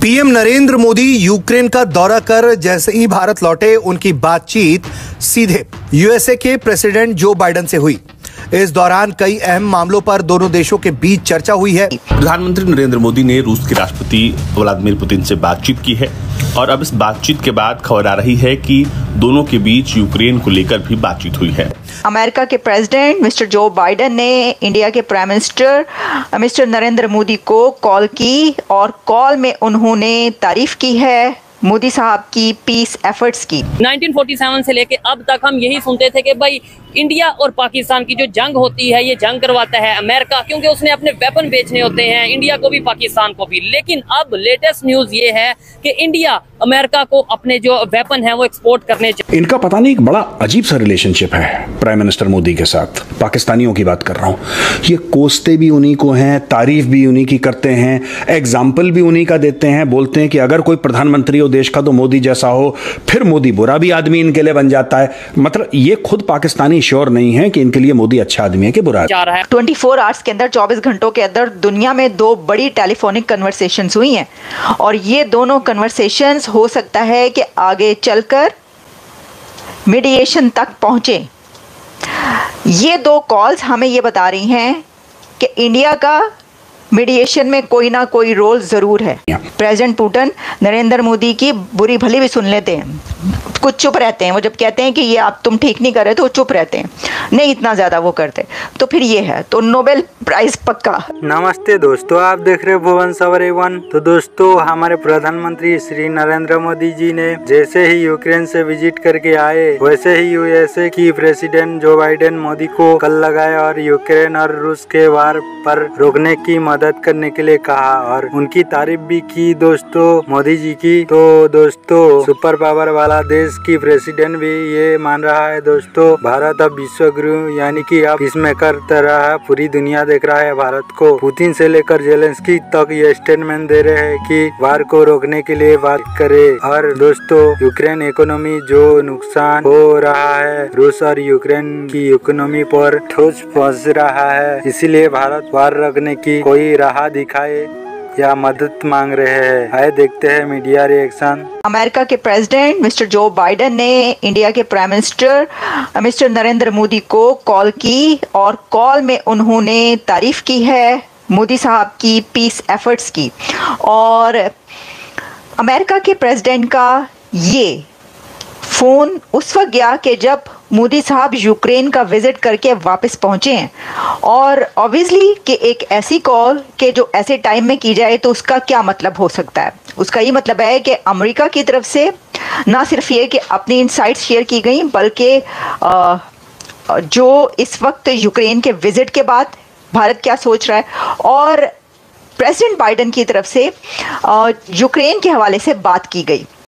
PM Narendra Modi Ukraine का दौरा कर जैसे ही भारत लौटे, उनकी बातचीत सीधे यूएसए के प्रेसिडेंट जो बाइडेन से हुई। इस दौरान कई अहम मामलों पर दोनों देशों के बीच चर्चा हुई है। प्रधानमंत्री नरेंद्र मोदी ने रूस के राष्ट्रपति व्लादिमीर पुतिन से बातचीत की है और अब इस बातचीत के बाद खबर आ रही है कि दोनों के बीच यूक्रेन को लेकर भी बातचीत हुई है। अमेरिका के प्रेसिडेंट मिस्टर जो बाइडेन ने इंडिया के prime minister mister Narendra Modi को कॉल की और कॉल में उन्होंने तारीफ की है मोदी साहब की पीस एफर्ट्स की। 1947 से लेके अब तक हम यही सुनते थे कि भाई इंडिया और पाकिस्तान की जो जंग होती है ये जंग करवाता है अमेरिका, क्योंकि उसने अपने वेपन बेचने होते हैं इंडिया को भी पाकिस्तान को भी। लेकिन अब लेटेस्ट न्यूज ये है कि इंडिया अमेरिका को अपने जो वेपन है वो एक्सपोर्ट करने चाहिए। इनका पता नहीं एक बड़ा अजीब सा रिलेशनशिप है प्राइम मिनिस्टर मोदी के साथ। पाकिस्तानियों की बात कर रहा हूँ, ये कोसते भी उन्हीं को हैं, तारीफ भी उन्हीं की करते हैं, एग्जाम्पल भी उन्हीं का देते हैं। बोलते हैं कि अगर कोई प्रधानमंत्री हो देश का तो मोदी जैसा हो, फिर मोदी बुरा भी आदमी इनके लिए बन जाता है। मतलब ये खुद पाकिस्तानी श्योर नहीं है कि इनके लिए मोदी अच्छा आदमी है कि बुरा है। 24 आवर्स के अंदर 24 घंटों के अंदर दुनिया में 2 बड़ी टेलीफोनिक कन्वर्सेशंस हुई हैं और ये दोनों कन्वर्सेशंस हो सकता है कि आगे चलकर मीडिएशन तक पहुंचे। ये 2 कॉल्स हमें ये बता रही हैं कि इंडिया का मीडिएशन में कोई ना कोई रोल जरूर है। प्रेसिडेंट पुतिन नरेंद्र मोदी की बुरी भली भी सुन लेते हैं, कुछ चुप रहते हैं। वो जब कहते हैं कि ये आप तुम ठीक नहीं कर रहे तो वो चुप रहते हैं, नहीं इतना ज़्यादा वो करते। तो फिर ये है तो नोबेल प्राइज पक्का। नमस्ते दोस्तों, आप देख रहे भुवन सवर A1। तो दोस्तों, हमारे प्रधानमंत्री श्री नरेंद्र मोदी जी ने जैसे ही यूक्रेन से विजिट करके आए, वैसे ही यूएसए की प्रेसिडेंट जो बाइडेन मोदी को कल लगाया और यूक्रेन और रूस के वार पर रोकने की मदद करने के लिए कहा और उनकी तारीफ भी की दोस्तों मोदी जी की। तो दोस्तों, सुपर पावर वाला देश की प्रेसिडेंट भी ये मान रहा है दोस्तों, भारत अब विश्व गुरु यानी कि अब इसमें कर रहा है, पूरी दुनिया देख रहा है भारत को। पुतिन से लेकर जेलेंस्की तक ये स्टेटमेंट दे रहे हैं कि वार को रोकने के लिए बात करे। और दोस्तों, यूक्रेन इकोनॉमी जो नुकसान हो रहा है, रूस और यूक्रेन की इकोनॉमी पर ठोस पहुंच रहा है, इसीलिए भारत वार रोकने की कोई राह दिखाए या मदद मांग रहे हैं। आइए देखते हैं मीडिया रिएक्शन। अमेरिका के प्रेसिडेंट मिस्टर जो बाइडेन ने इंडिया के prime minister mister Narendra Modi को कॉल की और कॉल में उन्होंने तारीफ की है मोदी साहब की पीस एफर्ट्स की। और अमेरिका के प्रेसिडेंट का ये फ़ोन उस वक्त गया कि जब मोदी साहब यूक्रेन का विजिट करके वापस पहुंचे हैं। और ऑब्वियसली कि एक ऐसी कॉल के जो ऐसे टाइम में की जाए तो उसका क्या मतलब हो सकता है। उसका ये मतलब है कि अमेरिका की तरफ से ना सिर्फ ये कि अपनी इनसाइट्स शेयर की गई, बल्कि जो इस वक्त यूक्रेन के विजिट के बाद भारत क्या सोच रहा है, और प्रेसिडेंट बाइडेन की तरफ से यूक्रेन के हवाले से बात की गई।